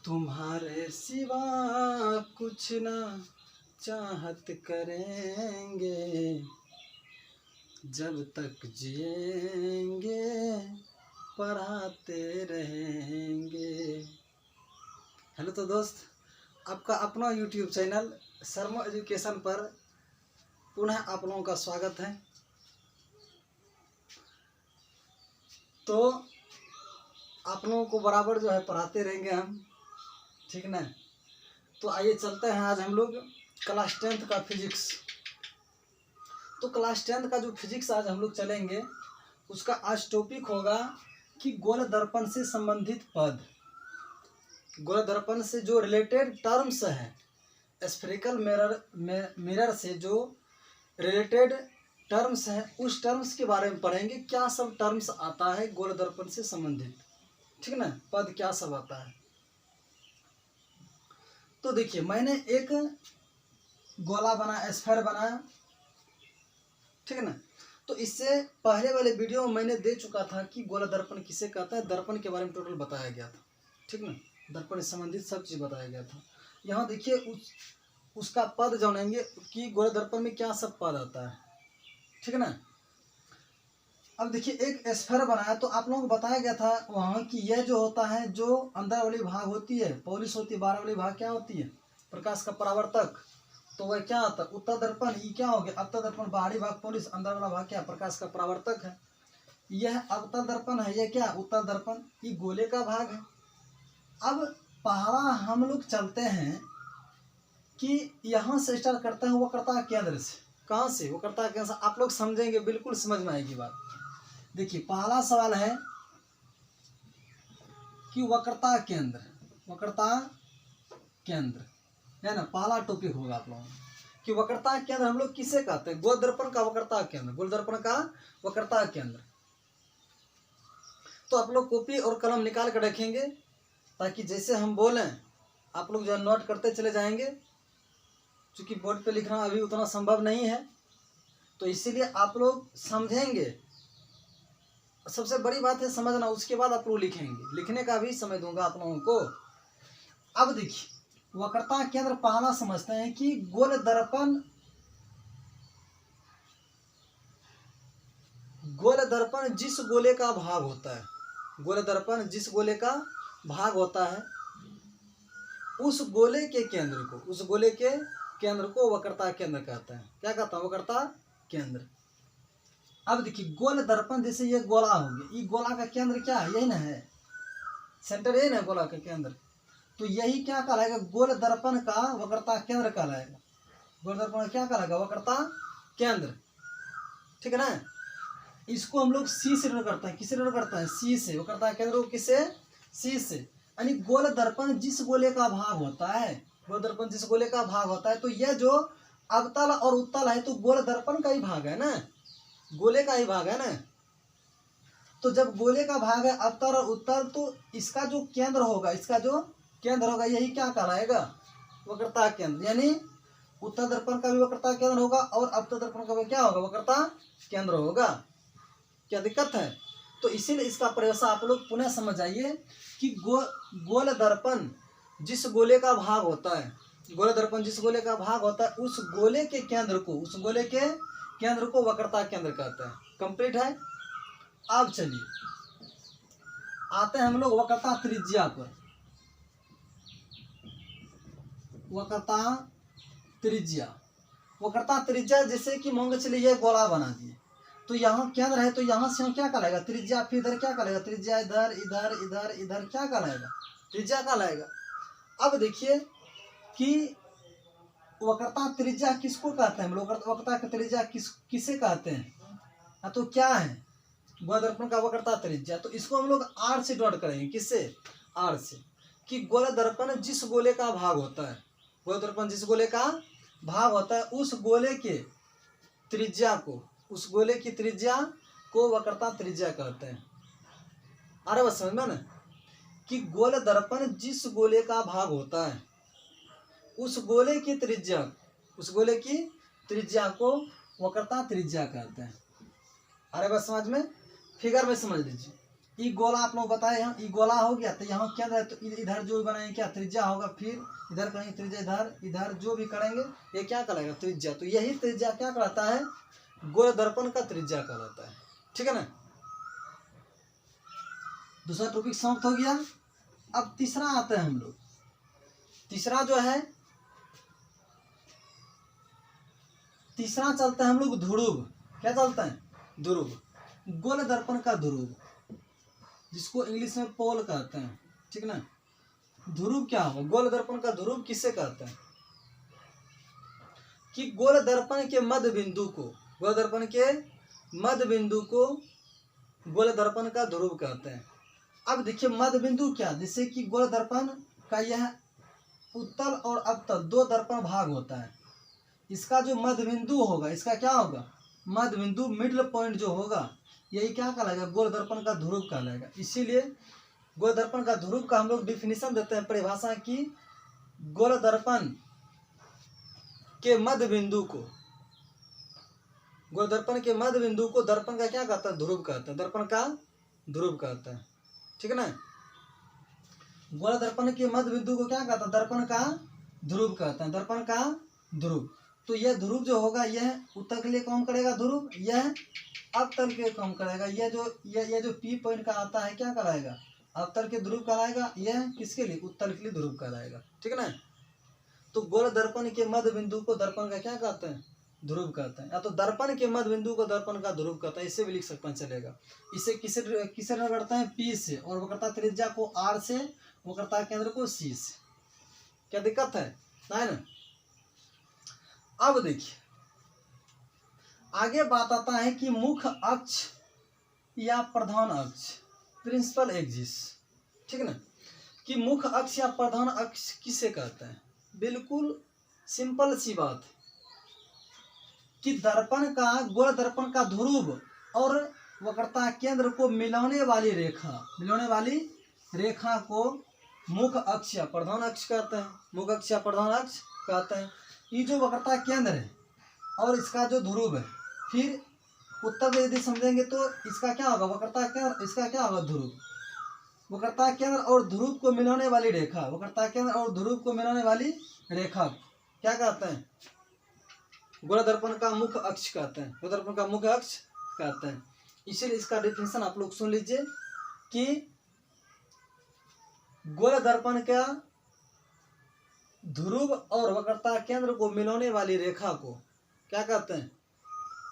तुम्हारे सिवा कुछ ना चाहत करेंगे, जब तक जिएंगे पढ़ाते रहेंगे। हेलो तो दोस्त, आपका अपना यूट्यूब चैनल शर्मा एजुकेशन पर पुनः आप लोगों का स्वागत है। तो आप लोगों को बराबर जो है पढ़ाते रहेंगे हम, ठीक ना। तो आइए चलते हैं, आज हम लोग क्लास 10th का फिजिक्स। तो क्लास 10th का जो फिजिक्स आज हम लोग चलेंगे, उसका आज टॉपिक होगा कि गोल दर्पण से संबंधित पद, गोल दर्पण से जो रिलेटेड टर्म्स हैं, स्फेरिकल मिरर से जो रिलेटेड टर्म्स हैं, उस टर्म्स के बारे में पढ़ेंगे। क्या सब टर्म्स आता है गोल दर्पण से संबंधित, ठीक ना, पद क्या सब आता है। तो देखिए, मैंने एक गोला बनाया, स्फेयर बनाया, ठीक है ना। तो इससे पहले वाले वीडियो में मैंने दे चुका था कि गोला दर्पण किसे कहता है, दर्पण के बारे में टोटल बताया गया था, ठीक ना। दर्पण से संबंधित सब चीज़ बताया गया था। यहाँ देखिए उसका पद जानेंगे कि गोला दर्पण में क्या सब पद आता है, ठीक है ना। अब देखिए, एक स्फेयर बनाया तो आप लोगों को बताया गया था वहाँ कि यह जो होता है, जो अंदर वाली भाग होती है, पॉलिश होती है, बाहर वाली भाग क्या होती है, प्रकाश का परावर्तक। तो वह क्या होता है, उत्तल दर्पण। ये क्या हो गया, अवतल दर्पण। बाहरी भाग पॉलिश, अंदर वाला भाग क्या, प्रकाश का परावर्तक है। यह अवतल दर्पण है, यह क्या, उत्तल दर्पण। ये गोले का भाग है। अब पहला हम लोग चलते हैं कि यहाँ से स्टार्ट करते हैं वक्रता केंद्र से। कहाँ से, वक्रता केंद्र से। आप लोग समझेंगे, बिल्कुल समझ में आएगी बात। देखिए, पहला सवाल है कि वक्रता केंद्र, वक्रता केंद्र है ना, पहला टॉपिक होगा आप लोगों कि वक्रता केंद्र हम लोग किसे कहते हैं। गोल दर्पण का वक्रता केंद्र, गोल दर्पण का वक्रता केंद्र। तो आप लोग कॉपी और कलम निकाल कर रखेंगे, ताकि जैसे हम बोलें आप लोग जो नोट करते चले जाएंगे। क्योंकि बोर्ड पे लिखना अभी उतना संभव नहीं है, तो इसीलिए आप लोग समझेंगे। सबसे बड़ी बात है समझना, उसके बाद आप लोग लिखेंगे। लिखने का भी समय दूंगा आप लोगों को। अब देखिए, वक्रता केंद्र पहला समझते हैं कि गोल दर्पण, गोल दर्पण जिस गोले का भाग होता है, गोल दर्पण जिस गोले का भाग होता है, उस गोले के केंद्र को, उस गोले के केंद्र को वक्रता केंद्र कहते हैं। क्या कहता है, वक्रता केंद्र। अब देखिए, गोल दर्पण जैसे ये गोला हो गया, ये गोला का केंद्र क्या है, यही ना है, सेंटर यही ना गोला का केंद्र। तो यही क्या कहलाएगा, गोल दर्पण का वक्रता केंद्र कहलाएगा। गोल दर्पण क्या कहलाएगा, वक्रता केंद्र, ठीक है ना। इसको हम लोग सी से डिनोट करते हैं। किससे डिनोट करते हैं, सी से। वक्रता केंद्र को किससे, सी से। यानी गोल दर्पण जिस गोले का भाग होता है, गोल दर्पण जिस गोले का भाग होता है, तो यह जो अवतल और उत्तल है, तो गोल दर्पण का ही भाग है ना, गोले का ही भाग है ना। तो जब गोले का भाग है अवतल और उत्तल, तो इसका जो केंद्र होगा, इसका जो केंद्र होगा, यही क्या कहलाएगा, वक्रता केंद्र। यानी उत्तल दर्पण का भी वक्रता केंद्र होगा और अवतल दर्पण का भी क्या होगा, वक्रता केंद्र होगा। क्या दिक्कत है। तो इसीलिए इसका परिभाषा आप लोग पुनः समझ आइए कि गोल दर्पण जिस गोले का भाग होता है, गोल दर्पण जिस गोले का भाग होता है, उस गोले के केंद्र को, उस गोले के केंद्र को वक्रता केंद्र कहते हैं। कंप्लीट है। अब चलिए आते हैं हम लोग वक्रता त्रिज्या पर। वक्रता त्रिज्या, वक्रता त्रिज्या जैसे कि मान के चलिए ये गोला बना दिए, तो यहाँ केंद्र है, तो यहाँ से क्या कहलाएगा, त्रिज्या। फिर इधर क्या कहलाएगा, त्रिज्या। इधर इधर इधर इधर क्या कहलाएगा, त्रिज्या कहलाएगा। अब देखिए कि वक्रता त्रिज्या किसको कहते हैं हम लोग, वक्रता की त्रिज्या किसे कहते हैं। तो क्या है, गोल दर्पण का वक्रता त्रिज्या। तो इसको हम लोग आर से डॉट करेंगे। किससे, आर से। कि गोल दर्पण जिस गोले का भाग होता है, गोल दर्पण जिस गोले का भाग होता है, उस गोले के त्रिज्या को, उस गोले की त्रिज्या को वक्रता त्रिज्या कहते हैं। अरे बस समझ में ना, कि गोल दर्पण जिस गोले का भाग होता है, उस गोले की त्रिज्या, उस गोले की त्रिज्या को वक्रता त्रिज्या कहते हैं। अरे बस समझ में, फिगर में समझ लीजिए। ई गोला आप लोग बताए, यहाँ ई गोला हो गया तो यहाँ केंद्र है, तो इधर जो बनाएंगे क्या त्रिज्या होगा, फिर इधर करेंगे त्रिज्या, इधर इधर जो भी करेंगे ये क्या कहलाएगा त्रिज्या। तो यही त्रिज्या क्या कहलाता है, गोल दर्पण का त्रिज्या कहलाता है। ठीक है ना, दूसरा टॉपिक समाप्त हो गया। अब तीसरा आते हैं हम लोग। तीसरा जो है, तीसरा चलता है हम लोग ध्रुव। क्या चलता है, ध्रुव, गोल दर्पण का ध्रुव, जिसको इंग्लिश में पोल कहते हैं। ठीक ना, ध्रुव क्या हो, गोल दर्पण का ध्रुव किसे कहते हैं कि गोल दर्पण के मध्य बिंदु को, गोल दर्पण के मध्य बिंदु को गोल दर्पण का ध्रुव कहते हैं। अब देखिए मध्य बिंदु क्या, जैसे कि गोल दर्पण का यह उत्तल और अवतल दो दर्पण भाग होता है। इसका जो मध्य बिंदु होगा, इसका क्या होगा, मध्य बिंदु, मिडल पॉइंट जो होगा, यही क्या कहलाएगा, गोल दर्पण का ध्रुव कहलाएगा। इसीलिए गोल दर्पण का ध्रुव का हम लोग डिफिनीशन देते हैं, परिभाषा की, गोल दर्पण के मध्य बिंदु को, गोल दर्पण के मध्य बिंदु को दर्पण का क्या कहता है, ध्रुव कहता है, दर्पण का ध्रुव कहता है। ठीक है ना, गोल दर्पण के मध्य बिंदु को क्या कहता है, दर्पण का ध्रुव कहता है, दर्पण का ध्रुव। तो यह ध्रुव जो होगा, यह उत्तर के लिए काम करेगा ध्रुव, यह अवतल के काम करेगा। यह जो पी पॉइंट का आता है क्या कहलाएगा, अवतल के ध्रुव कहलाएगा। यह किसके लिए, उत्तल के लिए ध्रुव कहलाएगा। ठीक है ना, तो गोल दर्पण के मध्य बिंदु को दर्पण का क्या कहते हैं, ध्रुव कहते हैं, या तो दर्पण के मध्य बिंदु को दर्पण का ध्रुव कहता है। इससे भी लिख सकते हैं, चलेगा। इसे किसे करता है, पी से, और वो करता है त्रिज्या को आर से, वो करता है केंद्र को सी से। क्या दिक्कत है ना। अब देखिए आगे बात आता है कि मुख्य अक्ष या प्रधान अक्ष, प्रिंसिपल एक्सिस। ठीक है ना, कि मुख्य अक्ष या प्रधान अक्ष किसे कहते हैं। बिल्कुल सिंपल सी बात कि दर्पण का, गोल दर्पण का ध्रुव और वक्रता केंद्र को मिलाने वाली रेखा को मुख्य अक्ष या प्रधान अक्ष कहते हैं। मुख्य अक्ष या प्रधान अक्ष कहते हैं। ये जो वक्रता केंद्र है और इसका जो ध्रुव है, फिर उत्तर यदि समझेंगे तो इसका क्या होगा, वक्रता केंद्र, इसका क्या होगा, ध्रुव। वक्रता केंद्र और ध्रुव को मिलाने वाली रेखा, वक्रता केंद्र और ध्रुव को मिलाने वाली रेखा क्या कहते हैं, गोल दर्पण का मुख्य अक्ष कहते हैं। गोल दर्पण का मुख्य अक्ष कहते हैं। इसीलिए इसका डेफिनेशन आप लोग सुन लीजिए कि गोल दर्पण का ध्रुव और वक्रता केंद्र को मिलाने वाली रेखा को क्या कहते हैं,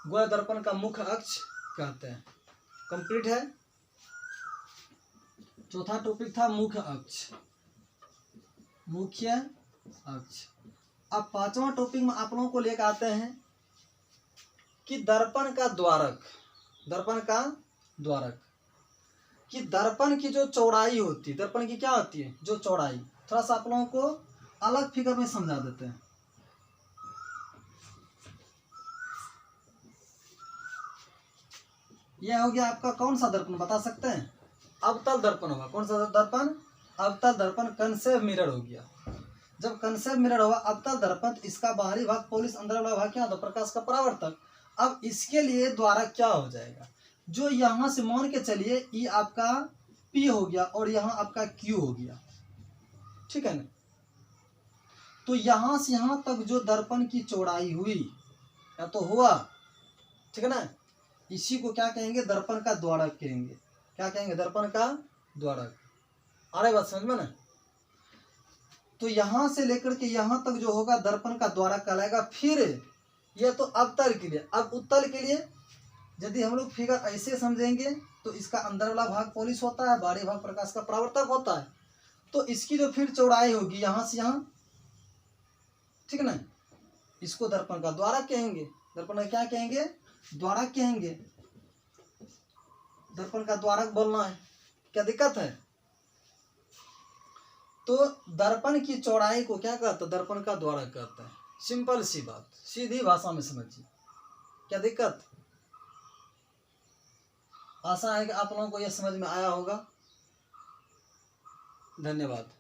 गोल दर्पण का मुख्य अक्ष कहते हैं। कंप्लीट है। चौथा टॉपिक था मुख्य अक्ष, मुख्य अक्ष। अब पांचवा टॉपिक में आप लोगों को लेकर आते हैं कि दर्पण का द्वारक, दर्पण का द्वारक, कि दर्पण की जो चौड़ाई होती है, दर्पण की क्या होती है, जो चौड़ाई, थोड़ा सा आप लोगों को अलग फिगर में समझा देते हैं। यह हो गया आपका कौन सा दर्पण बता सकते हैं, अवतल दर्पण होगा। कौन सा दर्पण, अवतल दर्पण, कनसेव मिरर हो गया। जब कनसेव मिरर होगा अवतल दर्पण, इसका बाहरी भाग पॉलिश, अंदर वाला भाग क्या होता है, प्रकाश का परावर्तक। अब इसके लिए द्वारक क्या हो जाएगा, जो यहां से मान के चलिए ये आपका P हो गया और यहाँ आपका Q हो गया। ठीक है ना, तो यहां से यहां तक जो दर्पण की चौड़ाई हुई या तो हुआ, ठीक है ना, इसी को क्या कहेंगे, दर्पण का द्वारक कहेंगे। क्या कहेंगे, दर्पण का द्वारक। आ रही बात समझ में ना। तो यहां से लेकर के यहां तक जो होगा दर्पण का द्वारक कहलाएगा। फिर ये तो अवतल के लिए। अब उत्तल के लिए यदि हम लोग फिगर ऐसे समझेंगे तो इसका अंदर वाला भाग पॉलिश होता है, बाहरी भाग प्रकाश का परावर्तक होता है। तो इसकी जो फिर चौड़ाई होगी यहां से यहां, ठीक है ना, इसको दर्पण का द्वारक कहेंगे। दर्पण का क्या कहेंगे, द्वारक कहेंगे। दर्पण का द्वारक बोलना है, क्या दिक्कत है। तो दर्पण की चौड़ाई को क्या कहता है, दर्पण का द्वारक कहता है। सिंपल सी बात, सीधी भाषा में समझिए, क्या दिक्कत। आशा है कि आप लोगों को यह समझ में आया होगा। धन्यवाद।